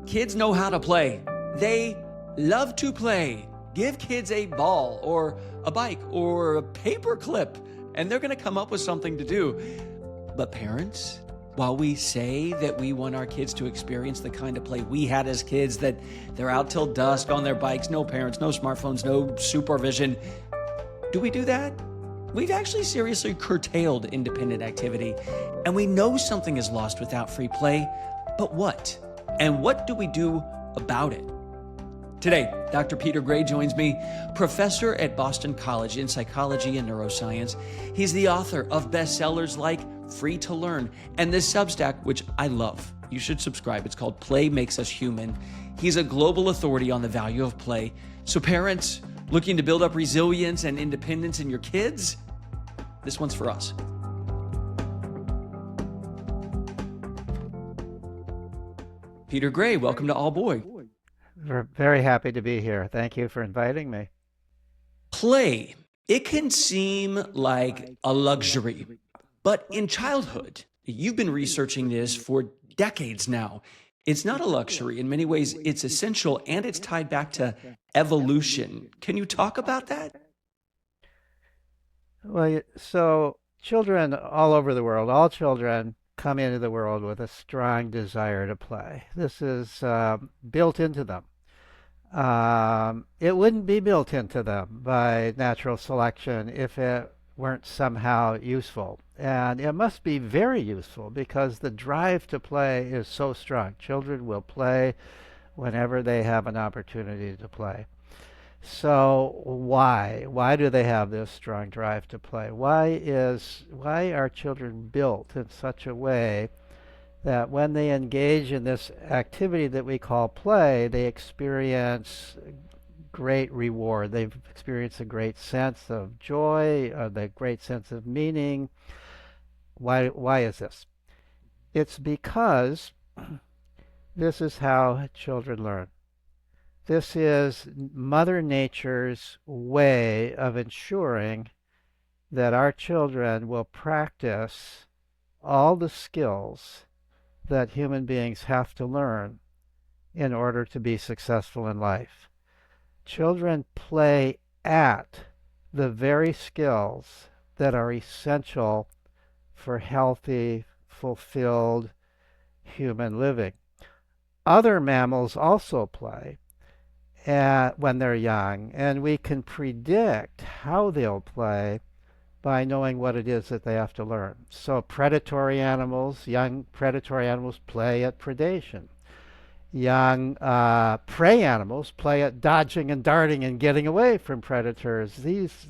Kids know how to play. They love to play. Give kids a ball or a bike or a paper clip, and they're going to come up with something to do. But parents, while we say that we want our kids to experience the kind of play we had as kids, that they're out till dusk on their bikes, no parents, no smartphones, no supervision, do we do that? We've actually seriously curtailed independent activity, and we know something is lost without free play, but what? And what do we do about it? Today, Dr. Peter Gray joins me, professor at Boston College in psychology and neuroscience. He's the author of bestsellers like Free to Learn and this Substack, which I love. You should subscribe. It's called Play Makes Us Human. He's a global authority on the value of play. So parents looking to build up resilience and independence in your kids, this one's for us. Peter Gray, welcome to All Boy. We're very happy to be here. Thank you for inviting me. Play, it can seem like a luxury, but in childhood, you've been researching this for decades now. It's not a luxury. In many ways, it's essential, and it's tied back to evolution. Can you talk about that? Well, so children all over the world, all children come into the world with a strong desire to play. This is built into them. It wouldn't be built into them by natural selection if it weren't somehow useful. And it must be very useful because the drive to play is so strong. Children will play whenever they have an opportunity to play. So why? Why do they have this strong drive to play? Why are children built in such a way that when they engage in this activity that we call play, they experience great reward. They experience a great sense of joy, the great sense of meaning. Why is this? It's because this is how children learn. This is Mother Nature's way of ensuring that our children will practice all the skills that human beings have to learn in order to be successful in life. Children play at the very skills that are essential for healthy, fulfilled human living. Other mammals also play when they're young, and we can predict how they'll play by knowing what it is that they have to learn. So predatory animals, young predatory animals play at predation. Young prey animals play at dodging and darting and getting away from predators.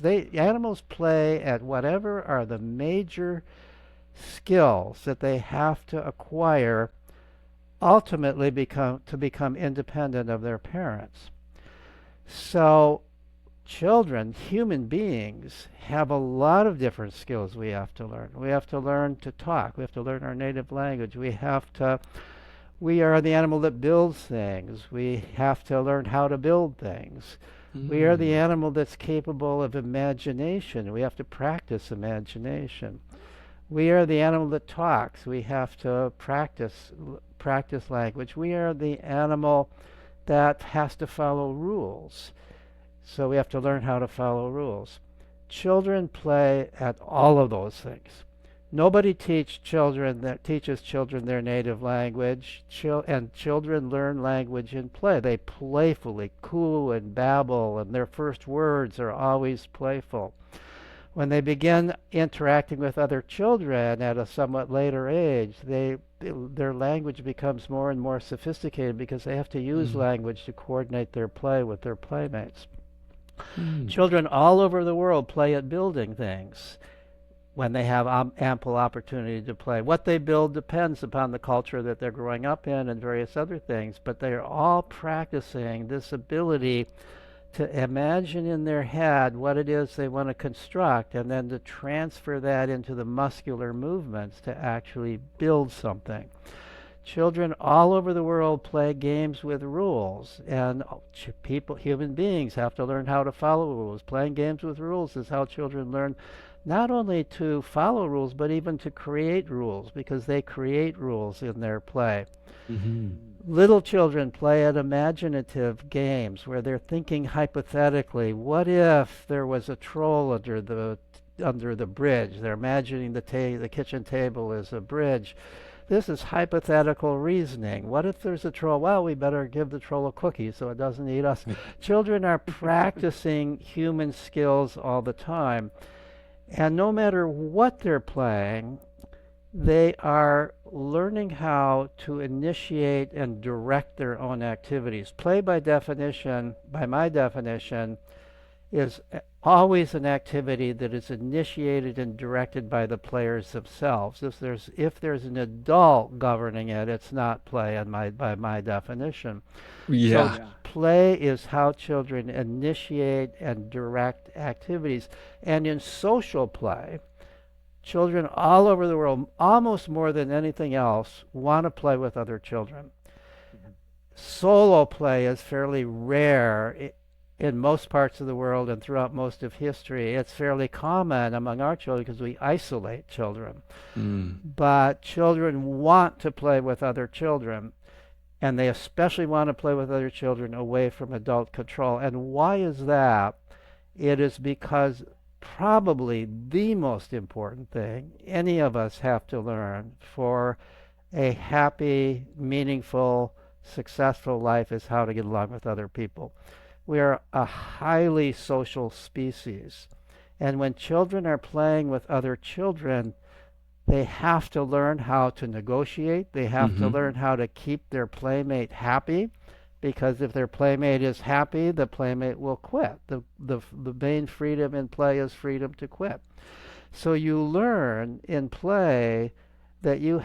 Animals play at whatever are the major skills that they have to acquire ultimately to become independent of their parents. So children, human beings, have a lot of different skills we have to learn. We have to learn to talk. We have to learn our native language. We are the animal that builds things. We have to learn how to build things. We are the animal that's capable of imagination. We have to practice imagination. We are the animal that talks. We have to practice language. We are the animal that has to follow rules. So we have to learn how to follow rules. Children play at all of those things. Nobody teaches children their native language, and children learn language in play. They playfully coo and babble, and their first words are always playful. When they begin interacting with other children at a somewhat later age, their language becomes more and more sophisticated because they have to use language to coordinate their play with their playmates. Children all over the world play at building things when they have ample opportunity to play. What they build depends upon the culture that they're growing up in and various other things, but they're all practicing this ability to imagine in their head what it is they want to construct and then to transfer that into the muscular movements to actually build something. Children all over the world play games with rules, and human beings have to learn how to follow rules. Playing games with rules is how children learn not only to follow rules, but even to create rules, because they create rules in their play. Mm-hmm. Little children play at imaginative games where they're thinking hypothetically, what if there was a troll under the bridge? They're imagining the kitchen table is a bridge. This is hypothetical reasoning. What if there's a troll? Well, we better give the troll a cookie so it doesn't eat us. Children are practicing human skills all the time. And no matter what they're playing, they are learning how to initiate and direct their own activities. Play, by definition, by my definition, is always an activity that is initiated and directed by the players themselves. If there's an adult governing it, it's not play by my definition. Yeah. So play is how children initiate and direct activities. And in social play, children all over the world, almost more than anything else, want to play with other children. Solo play is fairly rare in most parts of the world and throughout most of history. It's fairly common among our children because we isolate children. But children want to play with other children, and they especially want to play with other children away from adult control. And why is that? It is because probably the most important thing any of us have to learn for a happy, meaningful, successful life is how to get along with other people. We are a highly social species. And when children are playing with other children, they have to learn how to negotiate. They have to learn how to keep their playmate happy, because if their playmate is happy, the playmate will quit. The main freedom in play is freedom to quit. So you learn in play that you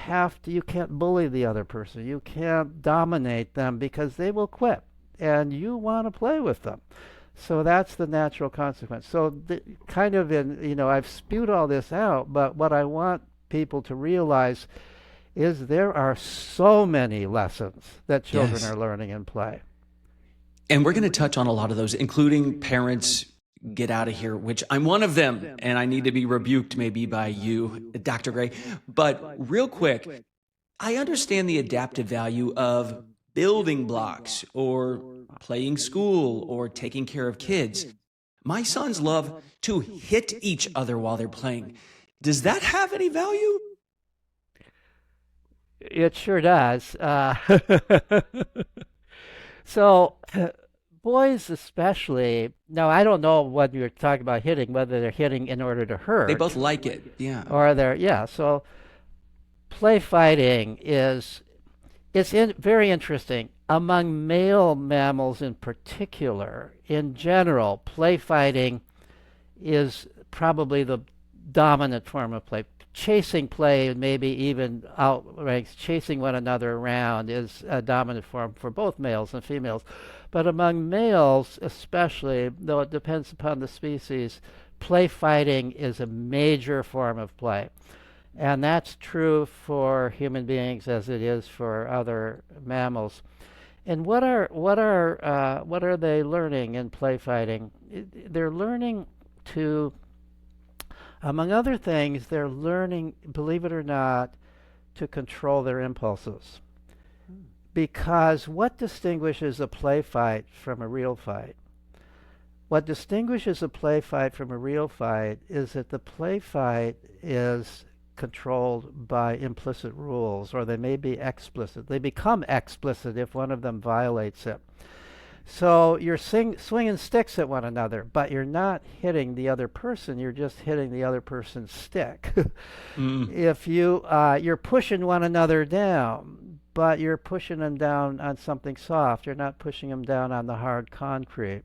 can't bully the other person. You can't dominate them because they will quit. And you want to play with them. So that's the natural consequence. So I've spewed all this out, but what I want people to realize is there are so many lessons that children are learning in play. And we're going to touch on a lot of those, including parents get out of here, which I'm one of them, and I need to be rebuked maybe by you, Dr. Gray. But real quick, I understand the adaptive value of building blocks or playing school or taking care of kids. My sons love to hit each other while they're playing. Does that have any value? It sure does. So boys especially, now I don't know what you're talking about hitting, whether they're hitting in order to hurt. They both like it, yeah. Or so play fighting very interesting. Among male mammals in particular, in general, play fighting is probably the dominant form of play. Chasing play, maybe even outranks chasing one another around, is a dominant form for both males and females. But among males especially, though it depends upon the species, play fighting is a major form of play. And that's true for human beings as it is for other mammals. And what are they learning in play fighting? They're learning to, among other things, they're learning, believe it or not, to control their impulses. Because what distinguishes a play fight from a real fight? What distinguishes a play fight from a real fight is that the play fight is controlled by implicit rules, or they may be explicit. They become explicit if one of them violates it. So you're swinging sticks at one another, but you're not hitting the other person. You're just hitting the other person's stick. If you're pushing one another down, but you're pushing them down on something soft. You're not pushing them down on the hard concrete.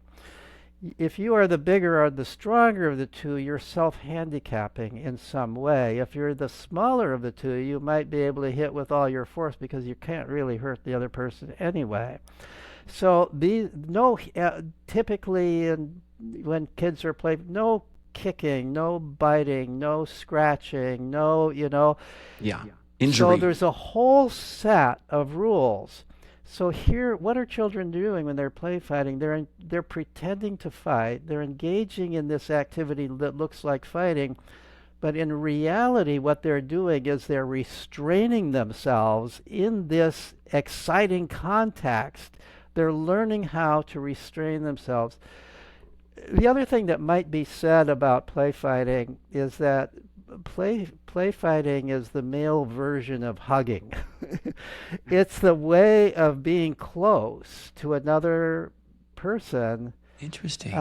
If you are the bigger or the stronger of the two, you're self-handicapping in some way. If you're the smaller of the two, you might be able to hit with all your force because you can't really hurt the other person anyway. So typically when kids are playing, no kicking, no biting, no scratching, Yeah, injury. So there's a whole set of rules. So here, what are children doing when they're play fighting? They're pretending to fight. They're engaging in this activity that looks like fighting, But in reality, what they're doing is they're restraining themselves in this exciting context. They're learning how to restrain themselves. The other thing that might be said about play fighting is that play fighting is the male version of hugging. It's the way of being close to another person. Interesting.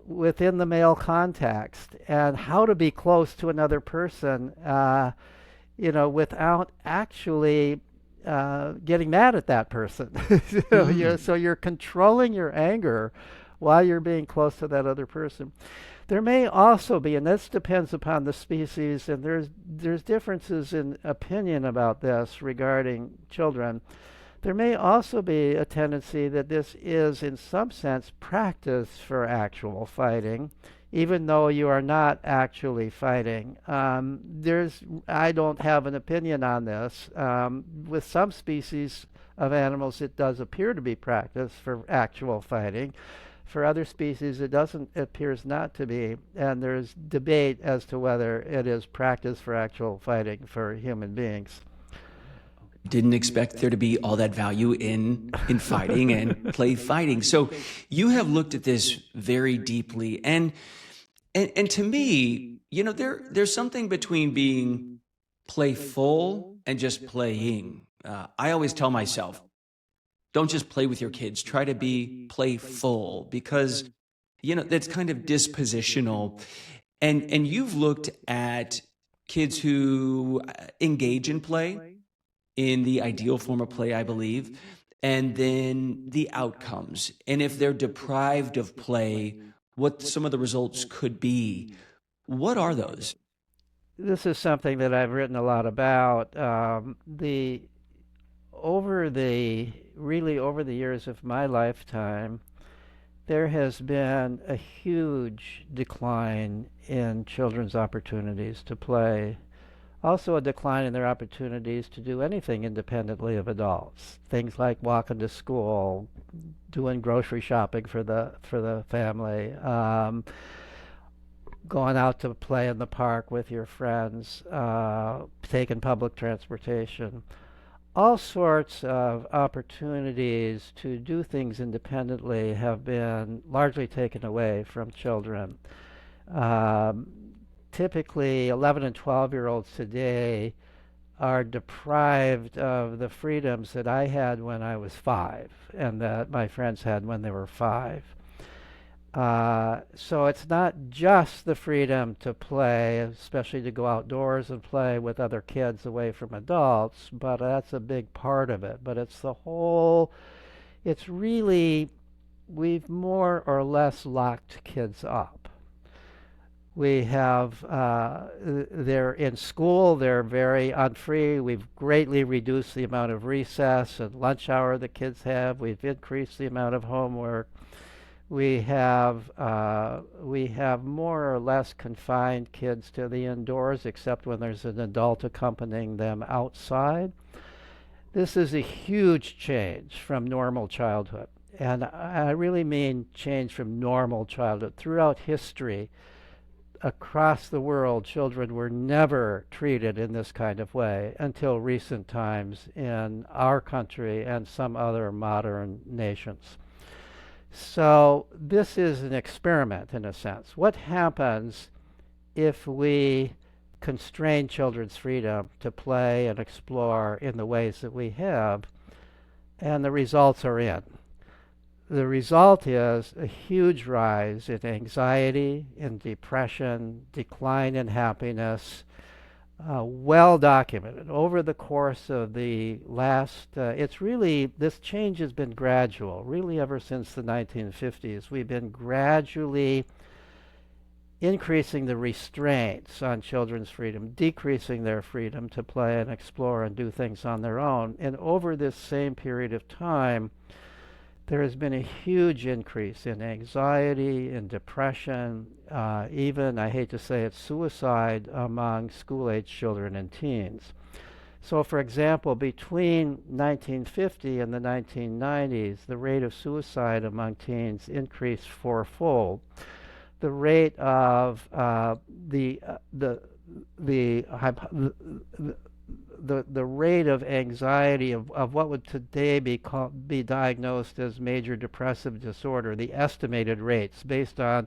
Within the male context, and how to be close to another person, without actually getting mad at that person. So you're controlling your anger while you're being close to that other person. There may also be, and this depends upon the species, and there's differences in opinion about this regarding children. There may also be a tendency that this is, in some sense, practice for actual fighting, even though you are not actually fighting. I don't have an opinion on this. With some species of animals, it does appear to be practice for actual fighting. For other species, it appears not to be, and there's debate as to whether it is practice for actual fighting for human beings. Didn't expect there to be all that value in fighting and play fighting. So you have looked at this very deeply, and to me, there's something between being playful and just playing. I always tell myself, don't just play with your kids. Try to be playful, because that's kind of dispositional. And you've looked at kids who engage in play, in the ideal form of play, I believe, and then the outcomes. And if they're deprived of play, what some of the results could be. What are those? This is something that I've written a lot about. Over the years of my lifetime, there has been a huge decline in children's opportunities to play. Also a decline in their opportunities to do anything independently of adults. Things like walking to school, doing grocery shopping for the family, going out to play in the park with your friends, taking public transportation. All sorts of opportunities to do things independently have been largely taken away from children. Typically, 11 and 12-year-olds today are deprived of the freedoms that I had when I was 5 and that my friends had when they were 5. So it's not just the freedom to play, especially to go outdoors and play with other kids away from adults, but that's a big part of it. But it's really, we've more or less locked kids up. We have, they're in school, they're very unfree. We've greatly reduced the amount of recess and lunch hour the kids have. We've increased the amount of homework. We have more or less confined kids to the indoors, except when there's an adult accompanying them outside. This is a huge change from normal childhood. And I really mean change from normal childhood. Throughout history, across the world, children were never treated in this kind of way until recent times in our country and some other modern nations. So this is an experiment in a sense. What happens if we constrain children's freedom to play and explore in the ways that we have, and the results are in? The result is a huge rise in anxiety, in depression, decline in happiness, well documented over the course of the last, this change has been gradual, really ever since the 1950s. We've been gradually increasing the restraints on children's freedom, decreasing their freedom to play and explore and do things on their own. And over this same period of time, there has been a huge increase in anxiety, in depression, even, I hate to say it, suicide among school-age children and teens. So, for example, between 1950 and the 1990s, the rate of suicide among teens increased fourfold. the rate of the, hypo- the rate of anxiety of what would today be diagnosed as major depressive disorder, the estimated rates based on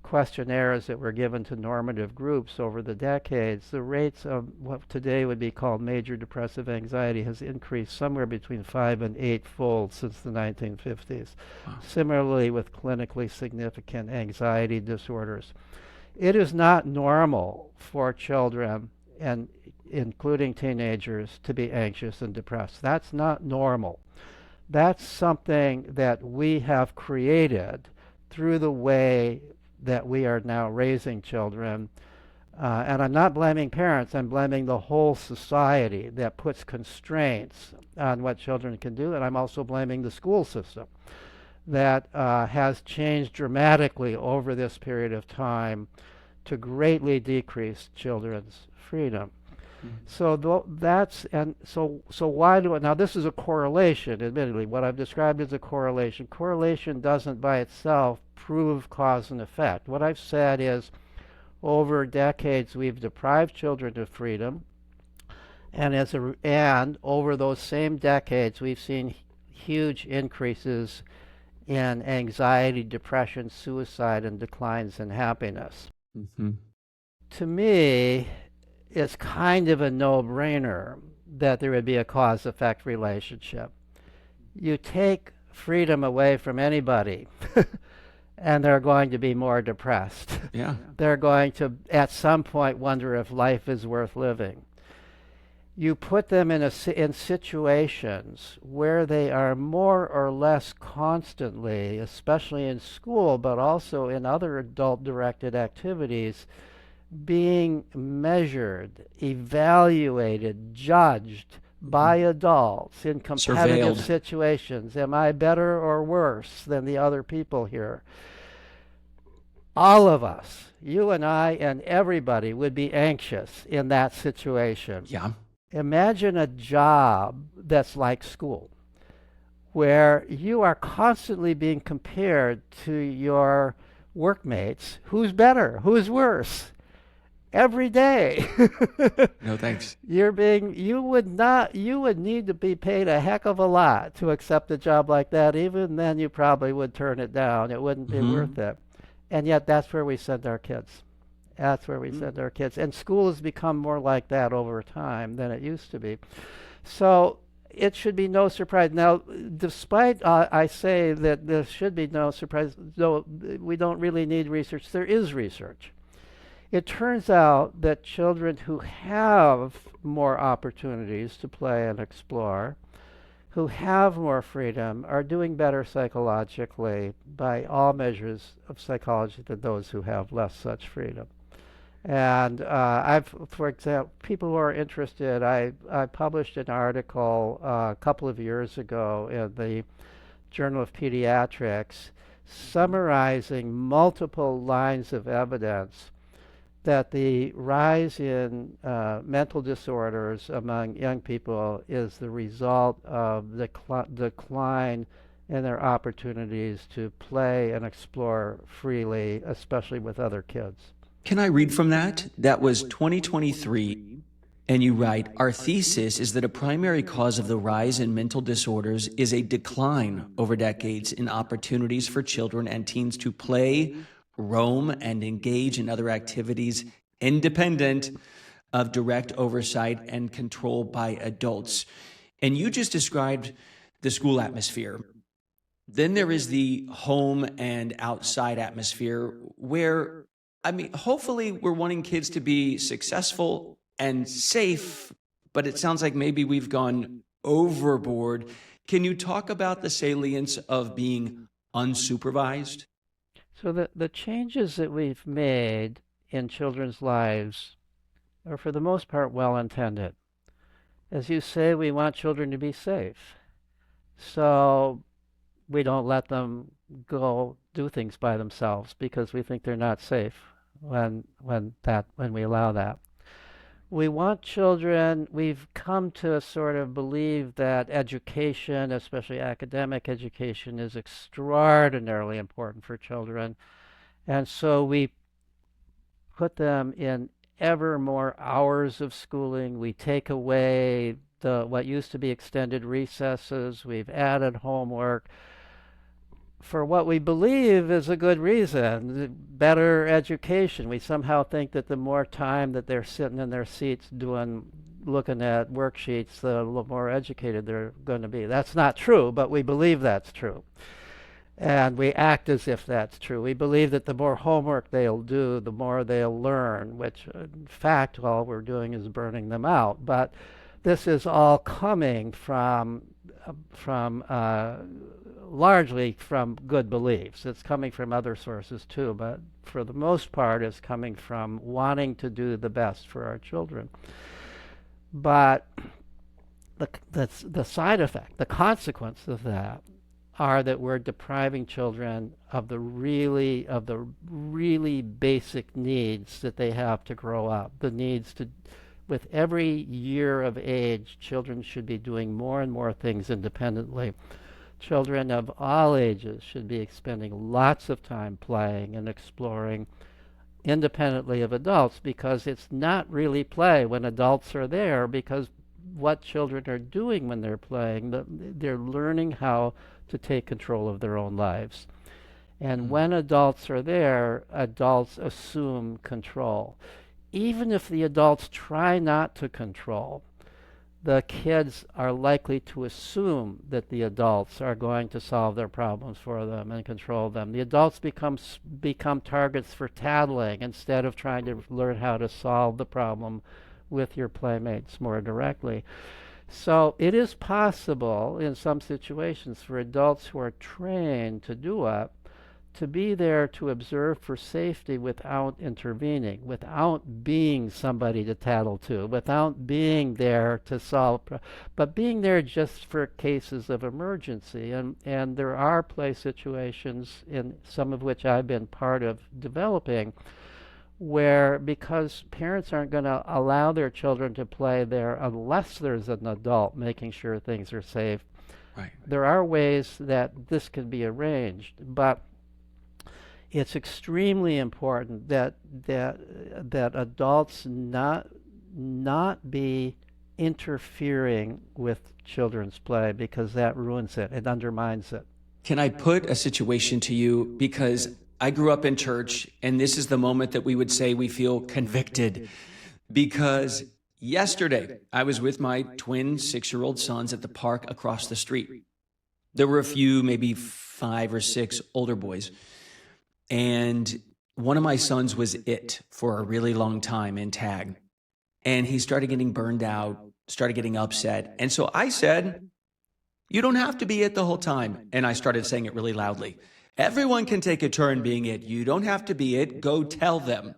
questionnaires that were given to normative groups over the decades, the rates of what today would be called major depressive anxiety has increased somewhere between 5 and 8-fold since the 1950s. Wow. Similarly with clinically significant anxiety disorders. It is not normal for children, and including teenagers, to be anxious and depressed. That's not normal. That's something that we have created through the way that we are now raising children. And I'm not blaming parents, I'm blaming the whole society that puts constraints on what children can do, and I'm also blaming the school system that has changed dramatically over this period of time to greatly decrease children's freedom. So that's, and so why do it now? This is a correlation. Admittedly, what I've described is a correlation. Correlation doesn't by itself prove cause and effect. What I've said is, over decades we've deprived children of freedom, and over those same decades we've seen huge increases in anxiety, depression, suicide, and declines in happiness. Mm-hmm. To me, it's kind of a no-brainer that there would be a cause-effect relationship. You take freedom away from anybody, and they're going to be more depressed. Yeah. They're going to, at some point, wonder if life is worth living. You put them in situations where they are more or less constantly, especially in school, but also in other adult-directed activities, being measured, evaluated, judged by adults in competitive situations. Am I better or worse than the other people here? All of us, you and I and everybody, would be anxious in that situation. Yeah. Imagine a job that's like school, where you are constantly being compared to your workmates. Who's better? Who's worse? Every day. No thanks. You would need to be paid a heck of a lot to accept a job like that. Even then you probably would turn it down. It wouldn't be worth it. And yet that's where we send our kids. That's where we send our kids. And school has become more like that over time than it used to be. So it should be no surprise. Now, despite I say that there should be no surprise, though we don't really need research, there is research. It turns out that children who have more opportunities to play and explore, who have more freedom, are doing better psychologically by all measures of psychology than those who have less such freedom. And for example, people who are interested, I published an article a couple of years ago in the Journal of Pediatrics summarizing multiple lines of evidence that the rise in mental disorders among young people is the result of the decline in their opportunities to play and explore freely, especially with other kids. Can I read from that? That was 2023. And you write, our thesis is that a primary cause of the rise in mental disorders is a decline over decades in opportunities for children and teens to play, roam, and engage in other activities independent of direct oversight and control by adults. And you just described the school atmosphere. Then there is the home and outside atmosphere where, hopefully we're wanting kids to be successful and safe, but it sounds like maybe we've gone overboard. Can you talk about the salience of being unsupervised? So the changes that we've made in children's lives are for the most part well-intended. As you say, we want children to be safe. So we don't let them go do things by themselves because we think they're not safe when we allow that. We want children, we've come to sort of believe that education, especially academic education, is extraordinarily important for children. And so we put them in ever more hours of schooling. We take away the what used to be extended recesses. We've added homework for what we believe is a good reason, better education. We somehow think that the more time that they're sitting in their seats looking at worksheets, the more educated they're going to be. That's not true, but we believe that's true. And we act as if that's true. We believe that the more homework they'll do, the more they'll learn, which in fact all we're doing is burning them out. But this is all coming from largely from good beliefs. It's coming from other sources too, but for the most part it's coming from wanting to do the best for our children. But the side effect, the consequence of that are that we're depriving children of the really basic needs that they have to grow up. The needs to, with every year of age, children should be doing more and more things independently. Children of all ages should be spending lots of time playing and exploring independently of adults, because it's not really play when adults are there, because what children are doing when they're playing, they're learning how to take control of their own lives. And when adults are there, adults assume control. Even if the adults try not to control, the kids are likely to assume that the adults are going to solve their problems for them and control them. The adults become targets for tattling instead of trying to learn how to solve the problem with your playmates more directly. So it is possible in some situations for adults who are trained to do it to be there to observe for safety without intervening, without being somebody to tattle to, without being there to solve, but being there just for cases of emergency. And there are play situations, in some of which I've been part of developing, where because parents aren't going to allow their children to play there unless there's an adult making sure things are safe, Right. there are ways that this can be arranged. But it's extremely important that adults not be interfering with children's play, because that ruins it. It undermines it. Can I put a situation to you? Because I grew up in church, and this is the moment that we would say we feel convicted. Because yesterday, I was with my twin 6-year-old sons at the park across the street. There were a few, maybe 5 or 6 older boys. And one of my sons was it for a really long time in tag. And he started getting burned out, started getting upset. And so I said, you don't have to be it the whole time. And I started saying it really loudly. Everyone can take a turn being it. You don't have to be it. Go tell them.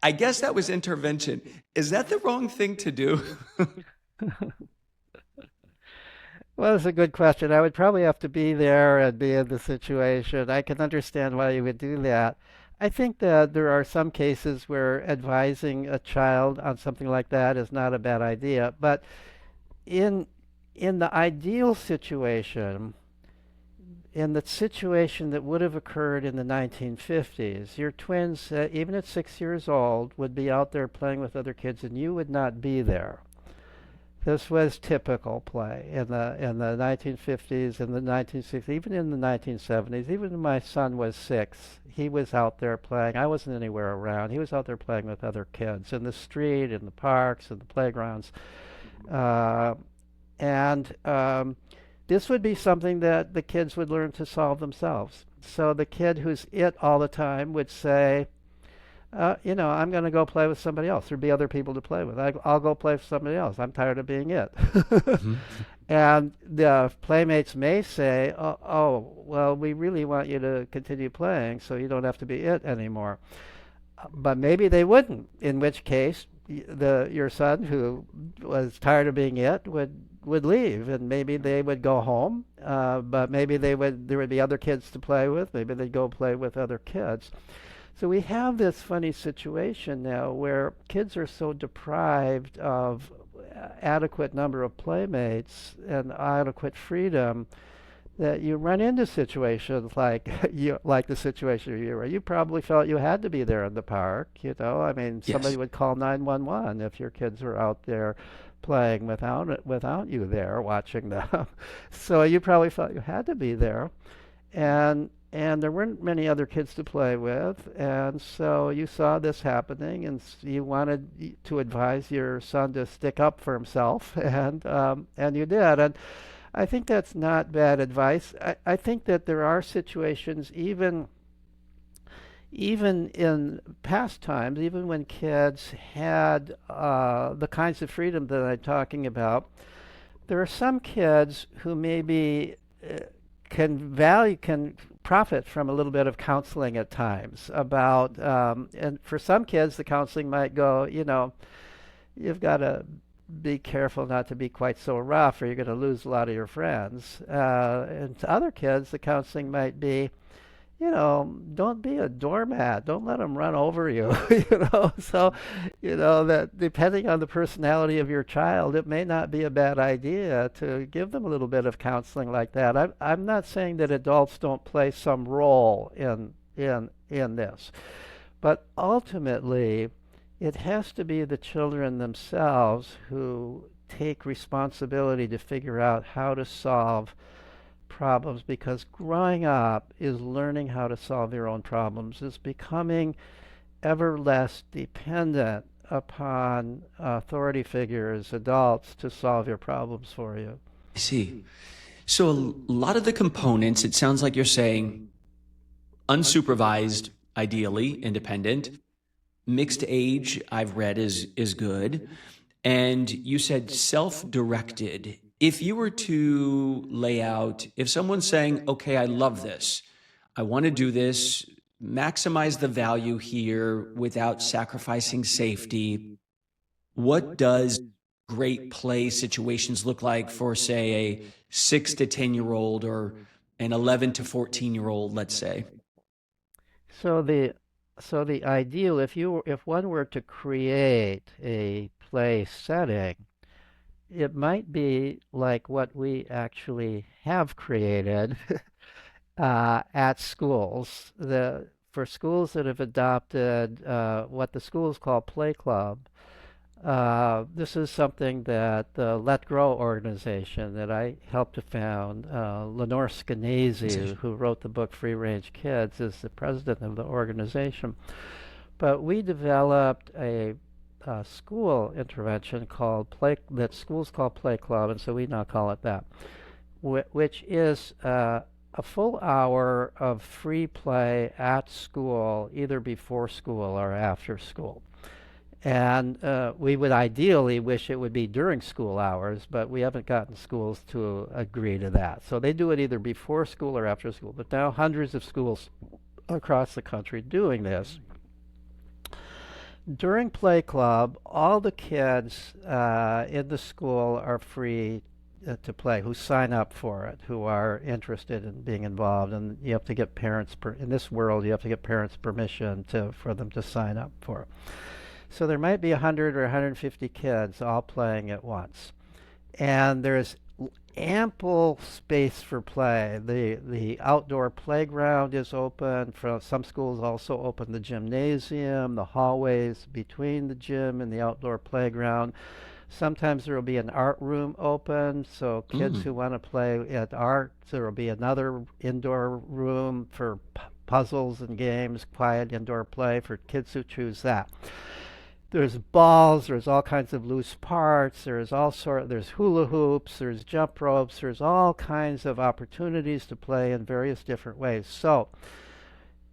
I guess that was intervention. Is that the wrong thing to do? Well, that's a good question. I would probably have to be there and be in the situation. I can understand why you would do that. I think that there are some cases where advising a child on something like that is not a bad idea. But in the ideal situation, in the situation that would have occurred in the 1950s, your twins, even at 6 years old, would be out there playing with other kids, and you would not be there. This was typical play in the 1950s, in the 1960s, even in the 1970s. Even when my son was 6, he was out there playing. I wasn't anywhere around. He was out there playing with other kids in the street, in the parks, in the playgrounds. And this would be something that the kids would learn to solve themselves. So the kid who's it all the time would say, I'm going to go play with somebody else. There'd be other people to play with. I'll go play with somebody else. I'm tired of being it. Mm-hmm. And the playmates may say, well, we really want you to continue playing so you don't have to be it anymore. But maybe they wouldn't, in which case your son, who was tired of being it, would leave, and maybe they would go home, but maybe there would be other kids to play with. Maybe they'd go play with other kids. So we have this funny situation now where kids are so deprived of adequate number of playmates and adequate freedom that you run into situations like like the situation you were. You probably felt you had to be there in the park. I mean, somebody Yes. would call 911 if your kids were out there playing without you there watching them. So you probably felt you had to be there, and there weren't many other kids to play with, and so you saw this happening, and you wanted to advise your son to stick up for himself, and you did. And I think that's not bad advice. I think that there are situations, even in past times, even when kids had the kinds of freedom that I'm talking about, there are some kids who maybe can profit from a little bit of counseling at times about, and for some kids, the counseling might go, you've got to be careful not to be quite so rough or you're going to lose a lot of your friends. And to other kids, the counseling might be, don't be a doormat. Don't let them run over you. So, that depending on the personality of your child, it may not be a bad idea to give them a little bit of counseling like that. I'm not saying that adults don't play some role in this, but ultimately, it has to be the children themselves who take responsibility to figure out how to solve problems, because growing up is learning how to solve your own problems, is becoming ever less dependent upon authority figures, adults, to solve your problems for you. I see. So a lot of the components, it sounds like you're saying unsupervised, ideally, independent. Mixed age, I've read, is good. And you said self-directed. If you were to lay out, if someone's saying, okay, I love this, I want to do this, maximize the value here without sacrificing safety, what does great play situations look like for, say, a 6 to 10-year-old or an 11 to 14-year-old, let's say? So the ideal, if one were to create a play setting, it might be like what we actually have created at schools. For schools that have adopted what the schools call Play Club, this is something that the Let Grow organization that I helped to found, Lenore Skenazy, who wrote the book Free Range Kids, is the president of the organization. But we developed a school intervention that schools call Play Club, and so we now call it that, which is a full hour of free play at school, either before school or after school. And we would ideally wish it would be during school hours, but we haven't gotten schools to agree to that. So they do it either before school or after school. But now hundreds of schools across the country doing this. During Play Club, all the kids in the school are free to play, who sign up for it, who are interested in being involved. And you have to get in this world, you have to get parents' permission for them to sign up for it. So there might be 100 or 150 kids all playing at once. And there's ample space for play. The outdoor playground is open. Some schools also open the gymnasium, the hallways between the gym and the outdoor playground. Sometimes there will be an art room open, so kids who want to play at art, there will be another indoor room for puzzles and games, quiet indoor play for kids who choose that. There's balls, there's all kinds of loose parts, there's hula hoops, there's jump ropes, there's all kinds of opportunities to play in various different ways.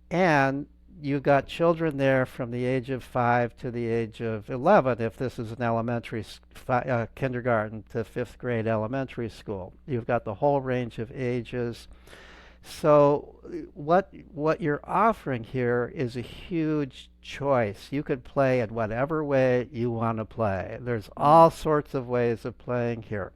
And you've got children there from the age of 5 to the age of 11, if this is an kindergarten to 5th grade elementary school. You've got the whole range of ages. So what you're offering here is a huge choice. You could play in whatever way you want to play. There's all sorts of ways of playing here.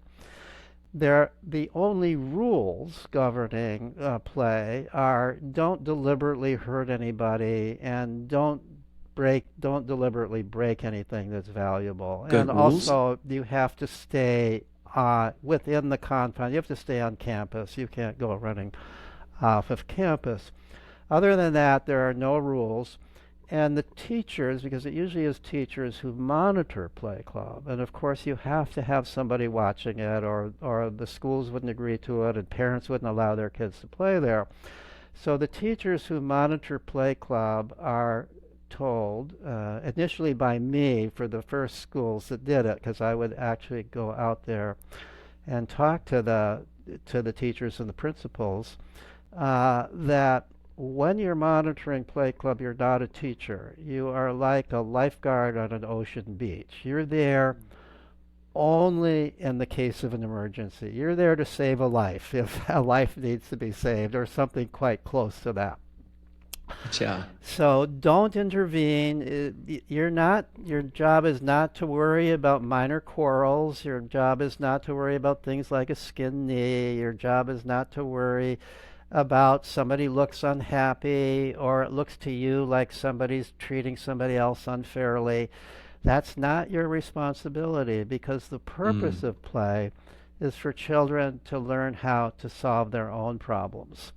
The only rules governing play are don't deliberately hurt anybody and don't deliberately break anything that's valuable. Good And rules. also you have to stay within the confines. You have to stay on campus. You can't go running off of campus. Other than that, there are no rules. And the teachers, because it usually is teachers who monitor Play Club, and of course you have to have somebody watching it, or the schools wouldn't agree to it, and parents wouldn't allow their kids to play there. So the teachers who monitor Play Club are told, initially by me for the first schools that did it, because I would actually go out there and talk to the teachers and the principals, that when you're monitoring Play Club, you're not a teacher. You are like a lifeguard on an ocean beach. You're there only in the case of an emergency. You're there to save a life if a life needs to be saved or something quite close to that. Yeah. So don't intervene. Your job is not to worry about minor quarrels. Your job is not to worry about things like a skinned knee. Your job is not to worry about somebody looks unhappy or it looks to you like somebody's treating somebody else unfairly. That's not your responsibility, because the purpose of play is for children to learn how to solve their own problems.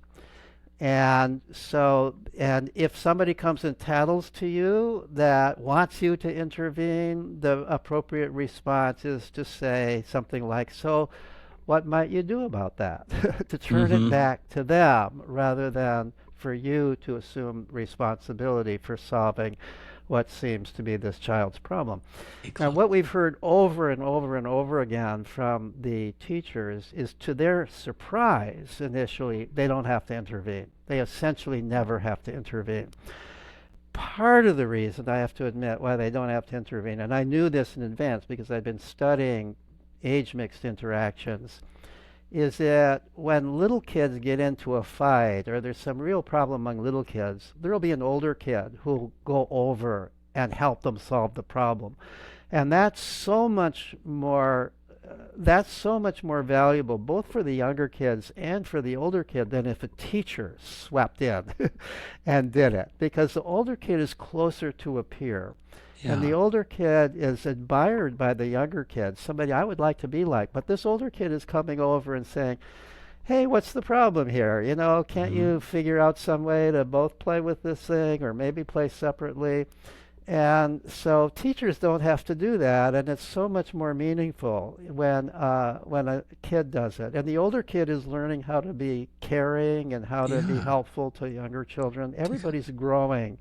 And if somebody comes and tattles to you that wants you to intervene, the appropriate response is to say something like, so what might you do about that? To turn it back to them rather than for you to assume responsibility for solving what seems to be this child's problem. Now, what we've heard over and over and over again from the teachers is, to their surprise, initially, they don't have to intervene. They essentially never have to intervene. Part of the reason, I have to admit, why they don't have to intervene, and I knew this in advance because I'd been studying age-mixed interactions, is that when little kids get into a fight or there's some real problem among little kids, there'll be an older kid who'll go over and help them solve the problem. And that's so much more valuable both for the younger kids and for the older kid than if a teacher swept in and did it, because the older kid is closer to a peer. Yeah. And the older kid is admired by the younger kid, somebody I would like to be like. But this older kid is coming over and saying, hey, what's the problem here? You know, can't you figure out some way to both play with this thing or maybe play separately? And so teachers don't have to do that, and it's so much more meaningful when a kid does it. And the older kid is learning how to be caring and how to be helpful to younger children. Everybody's growing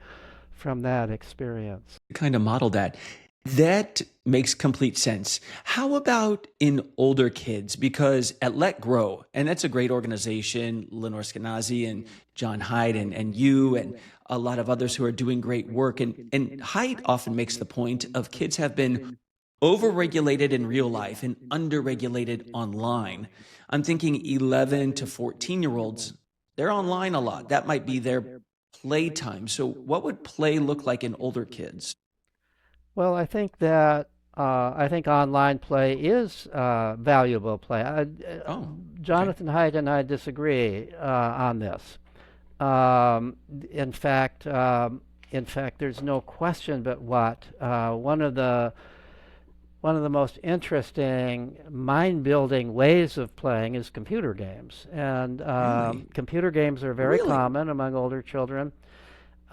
from that experience. Kind of model that. That makes complete sense. How about in older kids? Because at Let Grow, and that's a great organization, Lenore Skenazy and John Haidt and you and a lot of others who are doing great work. And Haidt often makes the point of kids have been overregulated in real life and underregulated online. I'm thinking 11 to 14-year-olds, they're online a lot. That might be their playtime. So what would play look like in older kids? Well, I think online play is valuable play. Jonathan Haidt and I disagree on this. In fact, there's no question but what one of the most interesting, mind-building ways of playing is computer games. And computer games are very common among older children.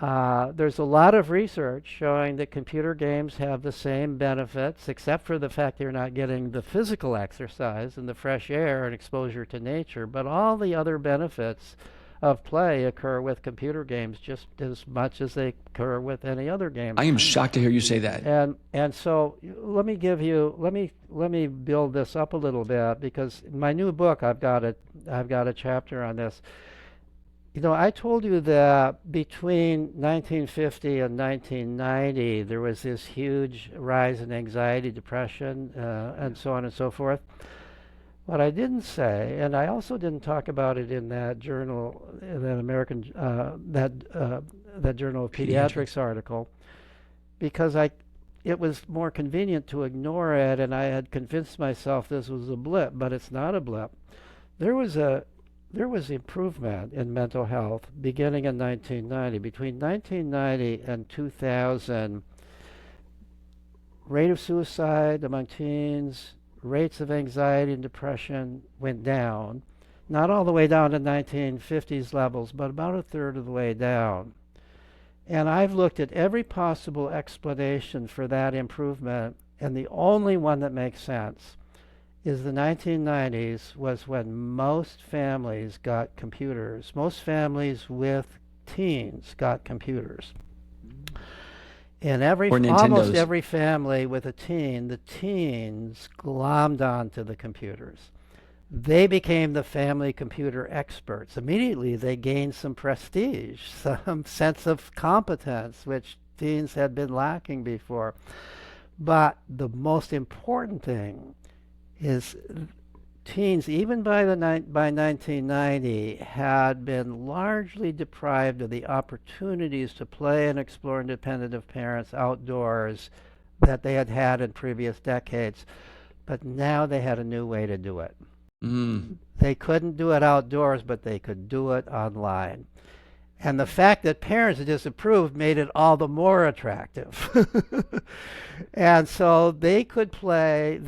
There's a lot of research showing that computer games have the same benefits, except for the fact they're not getting the physical exercise and the fresh air and exposure to nature. But all the other benefits of play occur with computer games just as much as they occur with any other game. I am shocked to hear you say that. And so let me build this up a little bit, because in my new book I've got a chapter on this. You know, I told you that between 1950 and 1990 there was this huge rise in anxiety, depression, and so on and so forth. What I didn't say, and I also didn't talk about it in that journal, that Journal of Pediatrics article, because it was more convenient to ignore it, and I had convinced myself this was a blip, but it's not a blip. There was improvement in mental health beginning in 1990. Between 1990 and 2000, rate of suicide among teens, rates of anxiety and depression went down. Not all the way down to 1950s levels, but about a third of the way down. And I've looked at every possible explanation for that improvement, and the only one that makes sense is the 1990s was when most families got computers. Most families with teens got computers. In almost every family with a teen, the teens glommed onto the computers. They became the family computer experts. Immediately, they gained some prestige, some sense of competence, which teens had been lacking before. But the most important thing is teens, even by 1990, had been largely deprived of the opportunities to play and explore independent of parents outdoors that they had had in previous decades. But now they had a new way to do it. They couldn't do it outdoors, but they could do it online. And the fact that parents disapproved made it all the more attractive. And so they could play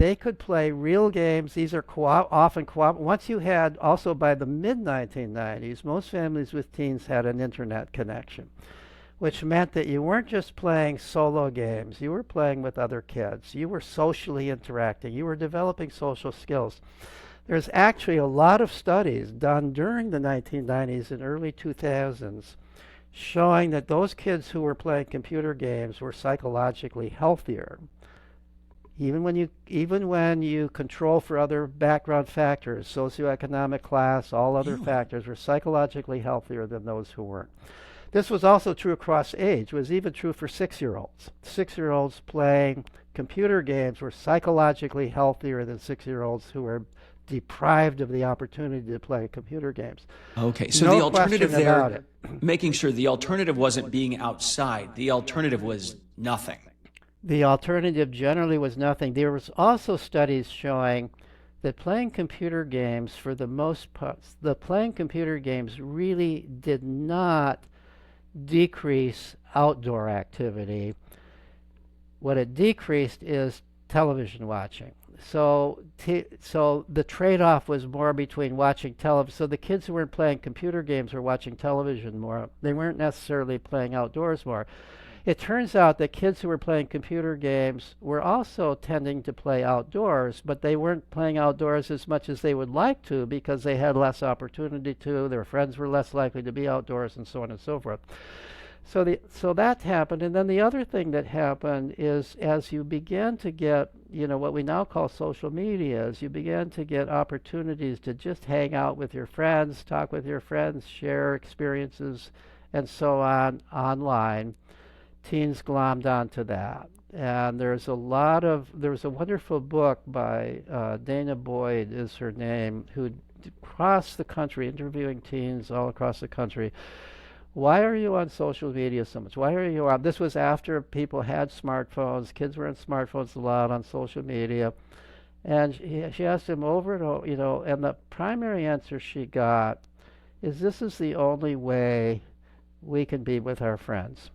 real games. These are often once you had, also by the mid-1990s, most families with teens had an internet connection, which meant that you weren't just playing solo games. You were playing with other kids. You were socially interacting. You were developing social skills. There's actually a lot of studies done during the 1990s and early 2000s showing that those kids who were playing computer games were psychologically healthier. Even when you control for other background factors, socioeconomic class, all other factors, were psychologically healthier than those who weren't. This was also true across age. It was even true for 6-year-olds. 6-year-olds playing computer games were psychologically healthier than 6-year-olds who were deprived of the opportunity to play computer games. Okay, so the alternative there, making sure the alternative wasn't being outside. The alternative was nothing. The alternative generally was nothing. There was also studies showing that playing computer games, for the most part, the playing computer games really did not decrease outdoor activity. What it decreased is television watching. So the trade-off was more between watching television. So the kids who weren't playing computer games were watching television more. They weren't necessarily playing outdoors more. It turns out that kids who were playing computer games were also tending to play outdoors, but they weren't playing outdoors as much as they would like to because they had less opportunity to. Their friends were less likely to be outdoors, and so on and so forth. So that happened. And then the other thing that happened is, as you began to get, what we now call social media, as you began to get opportunities to just hang out with your friends, talk with your friends, share experiences, and so on online, teens glommed onto that. And there's a wonderful book by Dana Boyd is her name, who across the country, interviewing teens all across the country. Why are you on social media so much? Why are you on? This was after people had smartphones. Kids were on smartphones a lot, on social media. And she asked him over and over, and the primary answer she got is, this is the only way we can be with our friends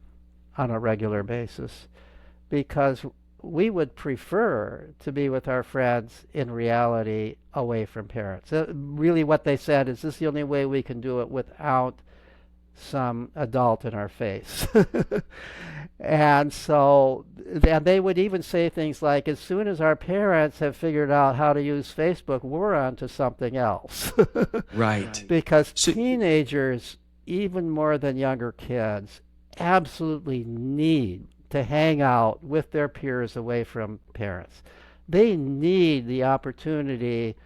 on a regular basis, because we would prefer to be with our friends in reality away from parents. Really what they said is, this is the only way we can do it without some adult in our face. And they would even say things like, as soon as our parents have figured out how to use Facebook, we're on to something else. Right. Because teenagers, even more than younger kids, absolutely need to hang out with their peers away from parents. They need the opportunity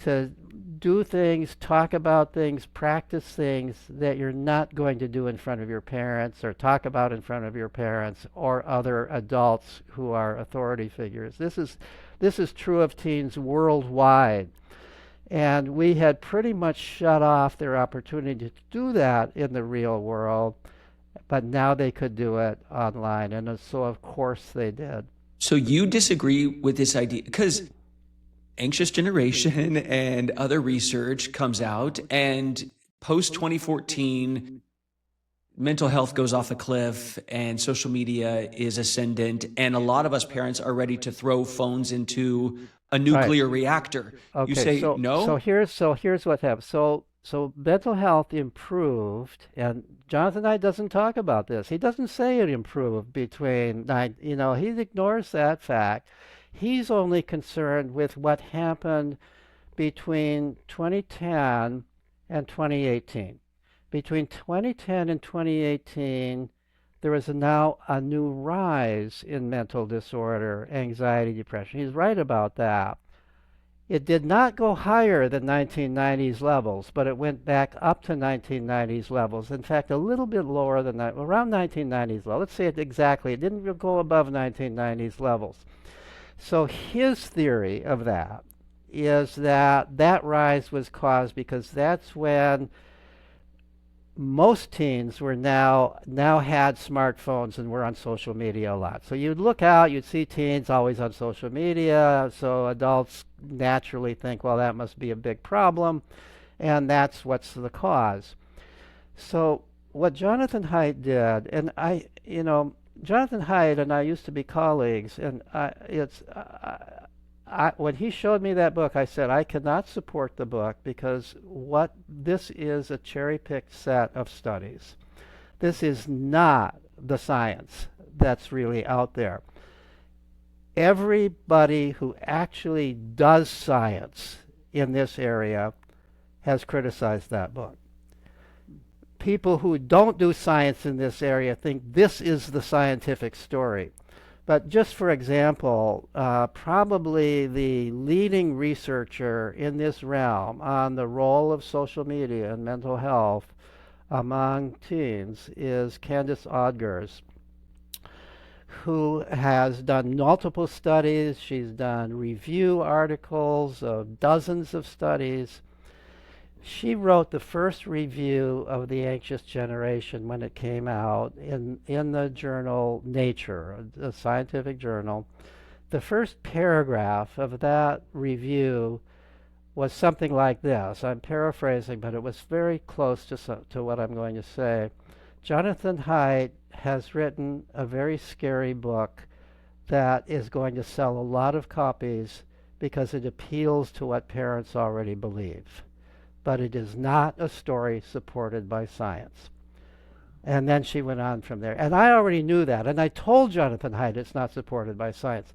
to do things, talk about things, practice things that you're not going to do in front of your parents, or talk about in front of your parents or other adults who are authority figures. This is true of teens worldwide. And we had pretty much shut off their opportunity to do that in the real world, but now they could do it online, and so of course they did. So you disagree with this idea, because Anxious Generation and other research comes out, and post 2014, mental health goes off a cliff and social media is ascendant, and a lot of us parents are ready to throw phones into a Right. nuclear reactor. You Okay, say so no? here's what happened. So mental health improved, and Jonathan Knight doesn't talk about this. He doesn't say it improved between nine. He ignores that fact. He's only concerned with what happened between 2010 and 2018. Between 2010 and 2018, there is now a new rise in mental disorder, anxiety, depression. He's right about that. It did not go higher than 1990s levels, but it went back up to 1990s levels. In fact, a little bit lower than that, around 1990s level. Let's say it exactly. It didn't go above 1990s levels. So his theory of that is that that rise was caused because that's when most teens were now had smartphones and were on social media a lot. So you'd look out, you'd see teens always on social media, so adults naturally think, well, that must be a big problem, and that's what's the cause. So what Jonathan Haidt did, and Jonathan Haidt and I used to be colleagues, and when he showed me that book, I said, I cannot support the book because what this is a cherry-picked set of studies. This is not the science that's really out there. Everybody who actually does science in this area has criticized that book. People who don't do science in this area think this is the scientific story. But just for example, probably the leading researcher in this realm on the role of social media and mental health among teens is Candace Odgers, who has done multiple studies. She's done review articles of dozens of studies. She wrote the first review of The Anxious Generation when it came out in the journal Nature, a scientific journal. The first paragraph of that review was something like this. I'm paraphrasing, but it was very close to what I'm going to say. Jonathan Haidt has written a very scary book that is going to sell a lot of copies because it appeals to what parents already believe. But it is not a story supported by science. And then she went on from there. And I already knew that. And I told Jonathan Haidt it's not supported by science.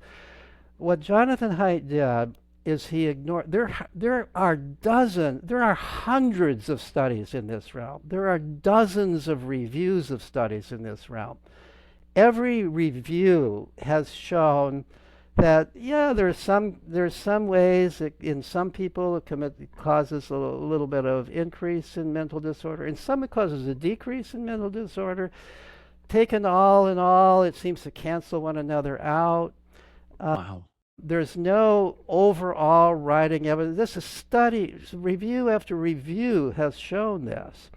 What Jonathan Haidt did is he ignored, there are hundreds of studies in this realm. There are dozens of reviews of studies in this realm. Every review has shown that there's some ways in some people it causes a little bit of increase in mental disorder. In some it causes a decrease in mental disorder. Taken all in all, it seems to cancel one another out. Wow. There's no overall writing evidence. This is studies, review after review has shown this.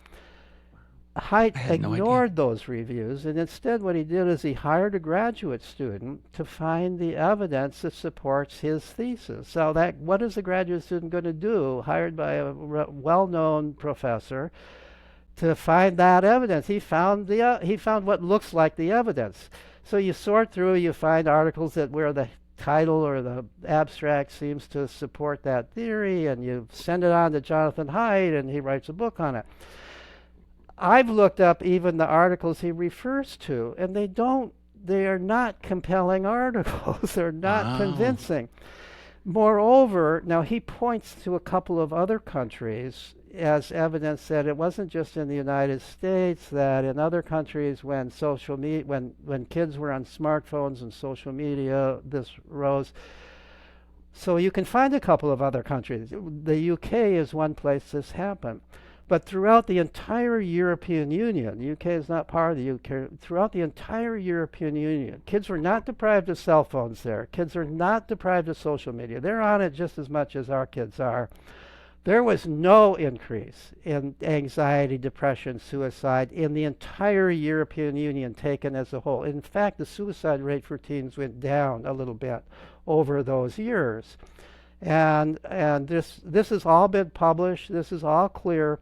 Haidt ignored those reviews, and instead what he did is he hired a graduate student to find the evidence that supports his thesis. So what is the graduate student going to do, hired by a well-known professor, to find that evidence? He found what looks like the evidence. So you sort through, you find articles where the title or the abstract seems to support that theory, and you send it on to Jonathan Haidt, and he writes a book on it. I've looked up even the articles he refers to, and they are not compelling articles. They're not convincing. Moreover, now he points to a couple of other countries as evidence that it wasn't just in the United States, that in other countries when kids were on smartphones and social media, this rose. So you can find a couple of other countries. The UK is one place this happened. But throughout the entire European Union, the UK is not part of the UK, throughout the entire European Union, kids were not deprived of cell phones there. Kids are not deprived of social media. They're on it just as much as our kids are. There was no increase in anxiety, depression, suicide in the entire European Union taken as a whole. In fact, the suicide rate for teens went down a little bit over those years. And this has all been published. This is all clear.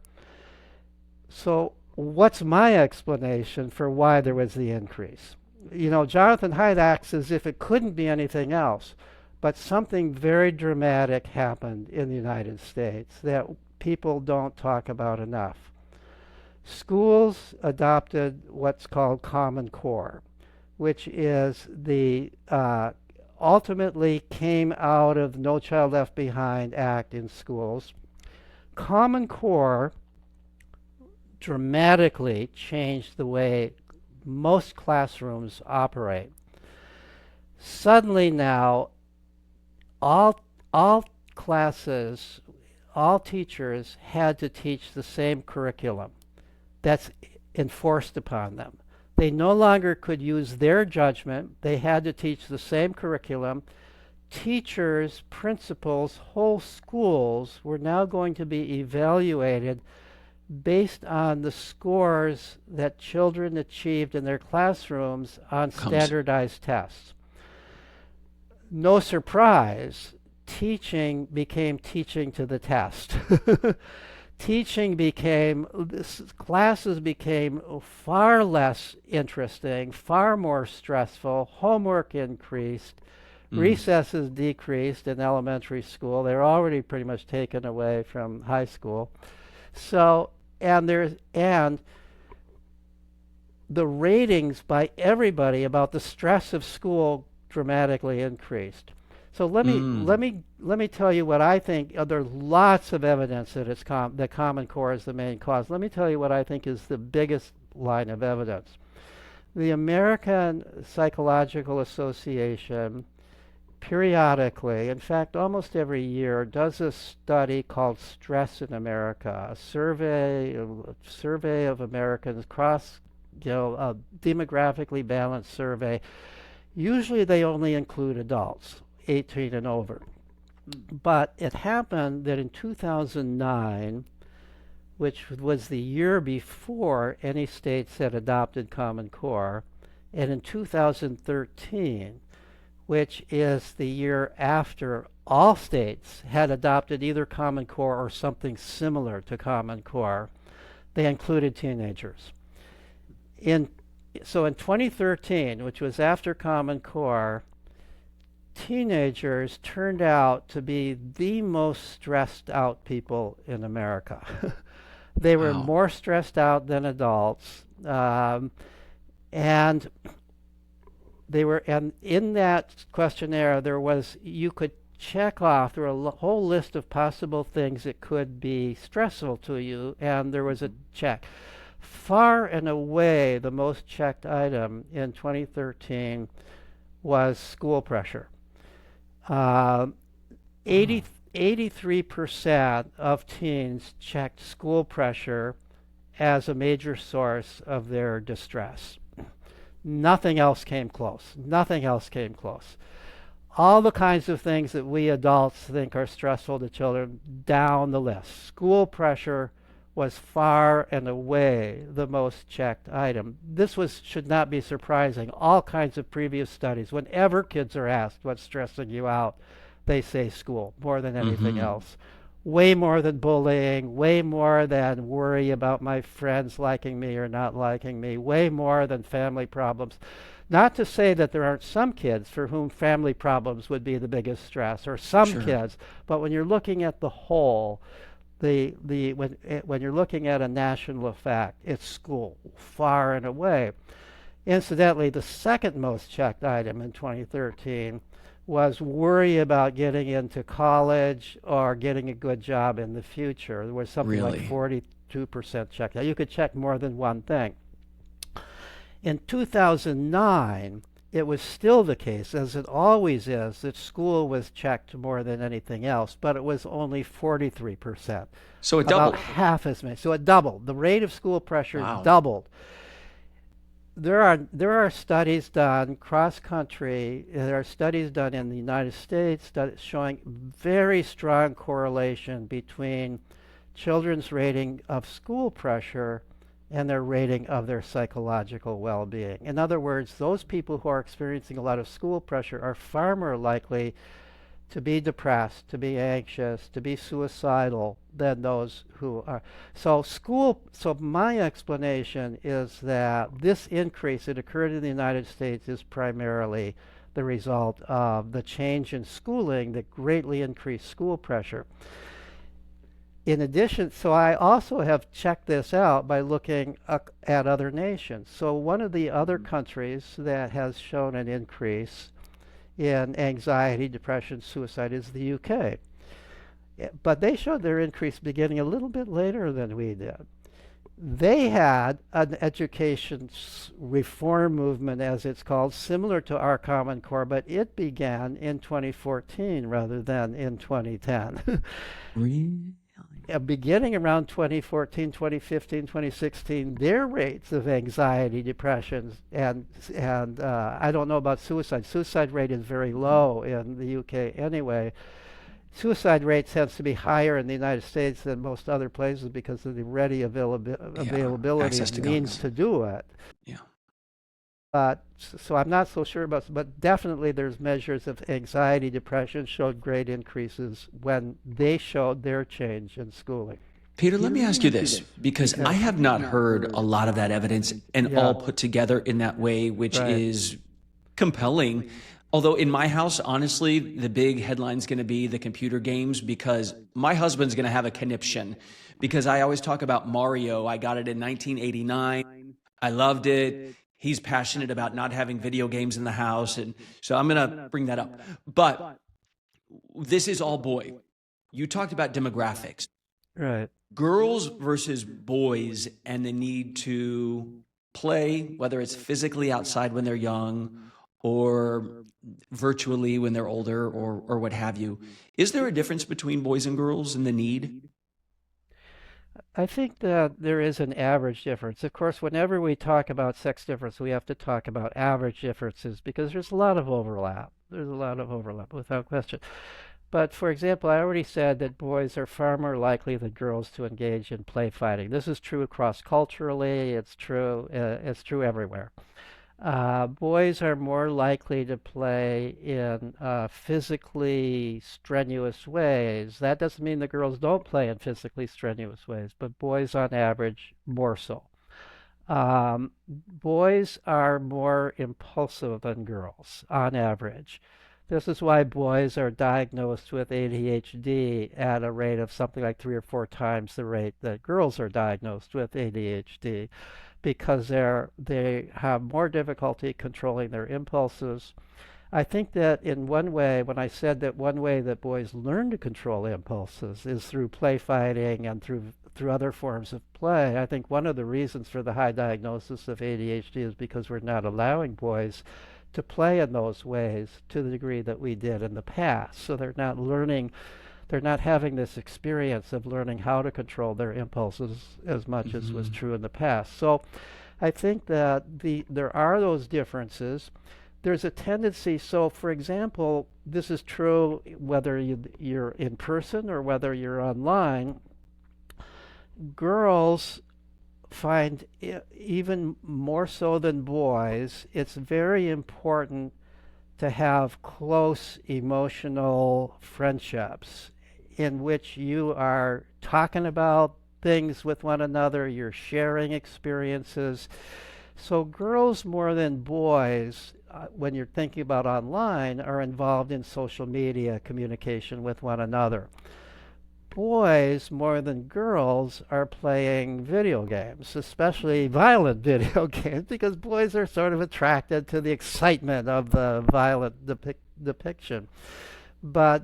So what's my explanation for why there was the increase? You know, Jonathan Haidt acts as if it couldn't be anything else, but something very dramatic happened in the United States that people don't talk about enough. Schools adopted what's called Common Core, which is the ultimately came out of No Child Left Behind Act in schools. Common Core dramatically changed the way most classrooms operate. Suddenly now, all classes, all teachers had to teach the same curriculum that's enforced upon them. They no longer could use their judgment. They had to teach the same curriculum. Teachers, principals, whole schools were now going to be evaluated based on the scores that children achieved in their classrooms on standardized tests. No surprise, teaching became teaching to the test. Classes became far less interesting, far more stressful, homework increased, recesses decreased in elementary school. They were already pretty much taken away from high school. So, and the ratings by everybody about the stress of school dramatically increased. So let me tell you what I think. There's lots of evidence that that Common Core is the main cause. Let me tell you what I think is the biggest line of evidence. The American Psychological Association periodically, in fact almost every year, does a study called Stress in America, a survey of Americans, a demographically balanced survey. Usually they only include adults, 18 and over. But it happened that in 2009, which was the year before any states had adopted Common Core, and in 2013, which is the year after all states had adopted either Common Core or something similar to Common Core, they included teenagers. So in 2013, which was after Common Core, teenagers turned out to be the most stressed out people in America. They were more stressed out than adults. And in that questionnaire, you could check off, there were a whole list of possible things that could be stressful to you, and there was a check. Far and away, the most checked item in 2013 was school pressure. 83% of teens checked school pressure as a major source of their distress. Nothing else came close. All the kinds of things that we adults think are stressful to children, down the list. School pressure was far and away the most checked item. This should not be surprising. All kinds of previous studies, whenever kids are asked what's stressing you out, they say school more than anything else. Way more than bullying, way more than worry about my friends liking me or not liking me, way more than family problems. Not to say that there aren't some kids for whom family problems would be the biggest stress, or some kids, but when you're looking at the whole, when you're looking at a national effect, it's school, far and away. Incidentally, the second most checked item in 2013 was worry about getting into college or getting a good job in the future. There was something like 42% checked. Now, you could check more than one thing. In 2009, it was still the case, as it always is, that school was checked more than anything else, but it was only 43%. So it doubled. About half as many. So it doubled. The rate of school pressure doubled. There are studies done cross-country. There are studies done in the United States showing very strong correlation between children's rating of school pressure and their rating of their psychological well-being. In other words, those people who are experiencing a lot of school pressure are far more likely to be depressed, to be anxious, to be suicidal than those who are. So my explanation is that this increase that occurred in the United States is primarily the result of the change in schooling that greatly increased school pressure. In addition, so I also have checked this out by looking at other nations. So one of the other countries that has shown an increase in anxiety, depression, suicide is the UK. But they showed their increase beginning a little bit later than we did. They had an education reform movement, as it's called, similar to our Common Core, but it began in 2014 rather than in 2010. Really? Beginning around 2014, 2015, 2016, their rates of anxiety, depression, and I don't know about suicide. Suicide rate is very low in the UK anyway. Suicide rate tends to be higher in the United States than most other places because of the ready availability of means to do it. Yeah. But so I'm not so sure about, but definitely there's measures of anxiety, depression showed great increases when they showed their change in schooling. Peter, let me ask you this, because I have not heard a lot of that evidence and all put together in that way, which is compelling. Although in my house, honestly, the big headline's going to be the computer games, because my husband's going to have a conniption, because I always talk about Mario. I got it in 1989. I loved it. He's passionate about not having video games in the house, and so I'm going to bring that up. But this is all boy. You talked about demographics. Right. Girls versus boys and the need to play, whether it's physically outside when they're young or virtually when they're older or what have you. Is there a difference between boys and girls in the need? I think that there is an average difference. Of course, whenever we talk about sex difference, we have to talk about average differences because there's a lot of overlap. There's a lot of overlap, without question. But for example, I already said that boys are far more likely than girls to engage in play fighting. This is true cross-culturally. It's true everywhere. Boys are more likely to play in physically strenuous ways. That doesn't mean the girls don't play in physically strenuous ways, but boys on average more so. Boys are more impulsive than girls on average. This is why boys are diagnosed with ADHD at a rate of something like 3 or 4 times the rate that girls are diagnosed with ADHD, because they have more difficulty controlling their impulses. I think that in one way, when I said that one way that boys learn to control impulses is through play fighting and through other forms of play, I think one of the reasons for the high diagnosis of ADHD is because we're not allowing boys to play in those ways to the degree that we did in the past. So they're not having this experience of learning how to control their impulses as much as was true in the past. So I think that there are those differences. There's a tendency, so for example, this is true whether you're in person or whether you're online. Girls find, even more so than boys, it's very important to have close emotional friendships in which you are talking about things with one another, you're sharing experiences. So girls more than boys, when you're thinking about online, are involved in social media communication with one another. Boys more than girls are playing video games, especially violent video games, because boys are sort of attracted to the excitement of the violent depiction. But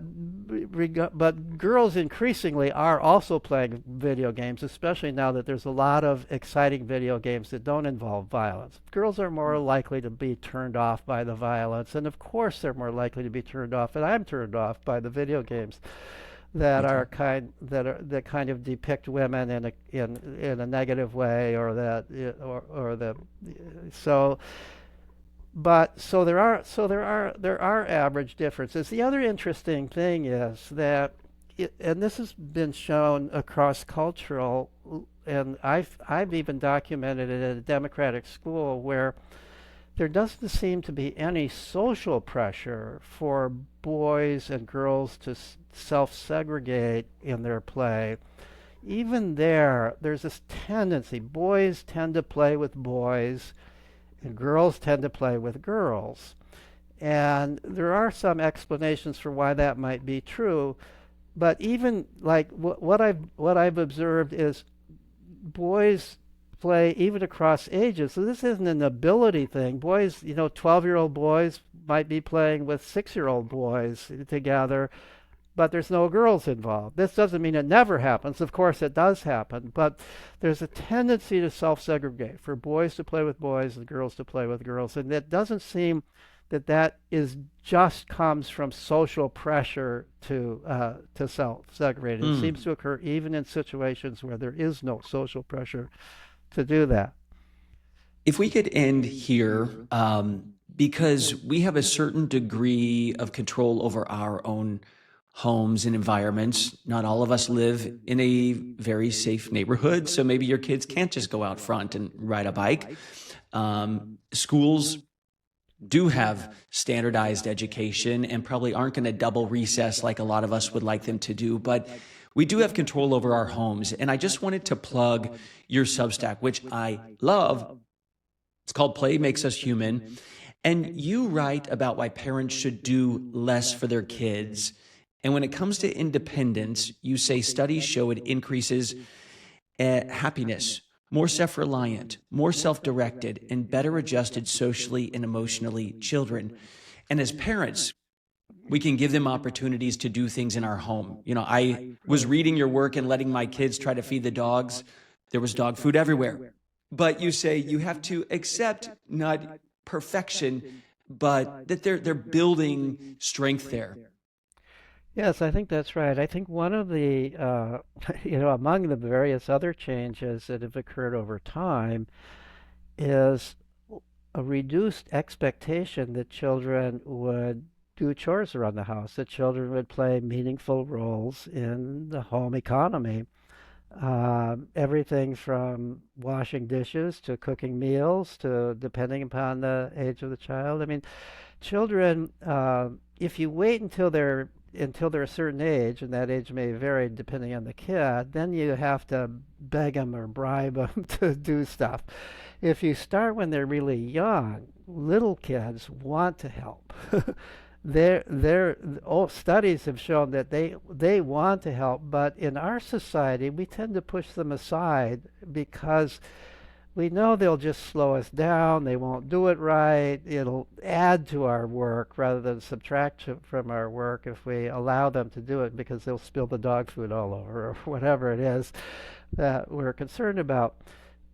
girls increasingly are also playing video games, especially now that there's a lot of exciting video games that don't involve violence. Girls are more likely to be turned off by the violence, and of course they're more likely to be turned off, and I'm turned off by the video games that kind of depict women in a negative way, or there are average differences. The other interesting thing is that, and this has been shown across cultural, and I've even documented it at a democratic school where there doesn't seem to be any social pressure for boys and girls to self-segregate in their play. Even there's this tendency. Boys tend to play with boys, and girls tend to play with girls. And there are some explanations for why that might be true, but even like what I've observed is boys play even across ages. So this isn't an ability thing. Boys, 12-year-old boys might be playing with 6-year-old boys together, but there's no girls involved. This doesn't mean it never happens. Of course, it does happen, but there's a tendency to self-segregate, for boys to play with boys and girls to play with girls, and it doesn't seem that is just comes from social pressure to self-segregate. It seems to occur even in situations where there is no social pressure to do that. If we could end here, because we have a certain degree of control over our own homes and environments. Not all of us live in a very safe neighborhood, so maybe your kids can't just go out front and ride a bike. Schools do have standardized education and probably aren't going to double recess like a lot of us would like them to do, but we do have control over our homes. And I just wanted to plug your Substack, which I love. It's called Play Makes Us Human. And you write about why parents should do less for their kids. And when it comes to independence, you say studies show it increases happiness, more self-reliant, more self-directed, and better adjusted socially and emotionally children. And as parents, we can give them opportunities to do things in our home. I was reading your work and letting my kids try to feed the dogs. There was dog food everywhere. But you say you have to accept not perfection, but that they're building strength there. Yes, I think that's right. I think one of the, among the various other changes that have occurred over time is a reduced expectation that children would do chores around the house, that children would play meaningful roles in the home economy. Everything from washing dishes to cooking meals to depending upon the age of the child. I mean, children, if you wait until they're a certain age, and that age may vary depending on the kid, then you have to beg them or bribe them to do stuff. If you start when they're really young, little kids want to help. All studies have shown that they want to help, but in our society, we tend to push them aside because we know they'll just slow us down. They won't do it right. It'll add to our work rather than subtract from our work if we allow them to do it, because they'll spill the dog food all over or whatever it is that we're concerned about.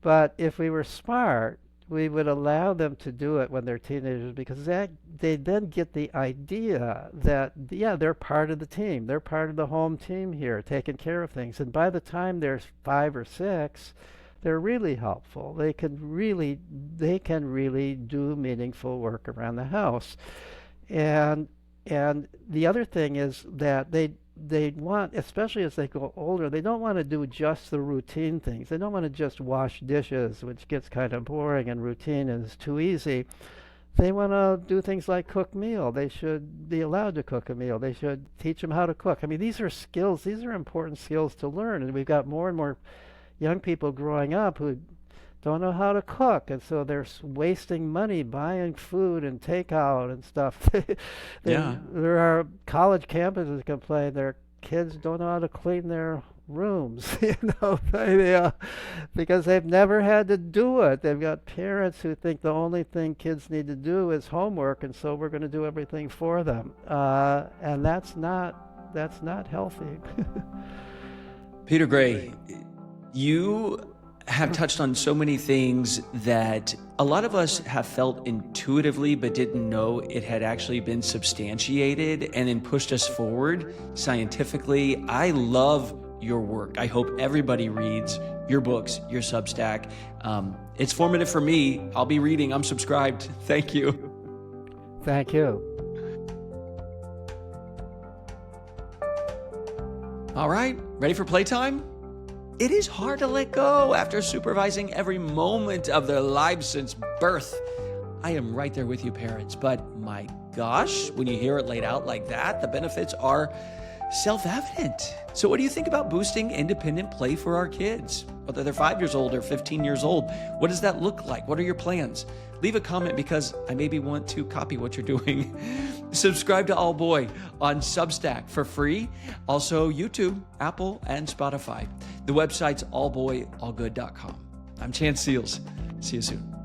But if we were smart, we would allow them to do it when they're teenagers, because they then get the idea that, they're part of the team. They're part of the home team here, taking care of things. And by the time they're 5 or 6, they're really helpful. They can really do meaningful work around the house. And the other thing is that they want, especially as they go older, they don't want to do just the routine things. They don't want to just wash dishes, which gets kind of boring and routine and is too easy. They want to do things like cook meal. They should be allowed to cook a meal. They should teach them how to cook. I mean, these are skills. These are important skills to learn. And we've got more and more young people growing up who don't know how to cook, and so they're wasting money buying food and takeout and stuff. There are college campuses that complain their kids don't know how to clean their rooms, because they've never had to do it. They've got parents who think the only thing kids need to do is homework, and so we're going to do everything for them, and that's not healthy. Peter Gray, you have touched on so many things that a lot of us have felt intuitively but didn't know it had actually been substantiated and then pushed us forward scientifically. I love your work. I hope everybody reads your books, your Substack. It's formative for me. I'll be reading. I'm subscribed. Thank you. Thank you. All right, ready for playtime? It is hard to let go after supervising every moment of their lives since birth. I am right there with you, parents. But my gosh, when you hear it laid out like that, the benefits are self-evident. So what do you think about boosting independent play for our kids? Whether they're 5 years old or 15 years old, what does that look like? What are your plans? Leave a comment because I maybe want to copy what you're doing. Subscribe to All Boy on Substack for free. Also YouTube, Apple, and Spotify. The website's allboyallgood.com. I'm Chance Seals. See you soon.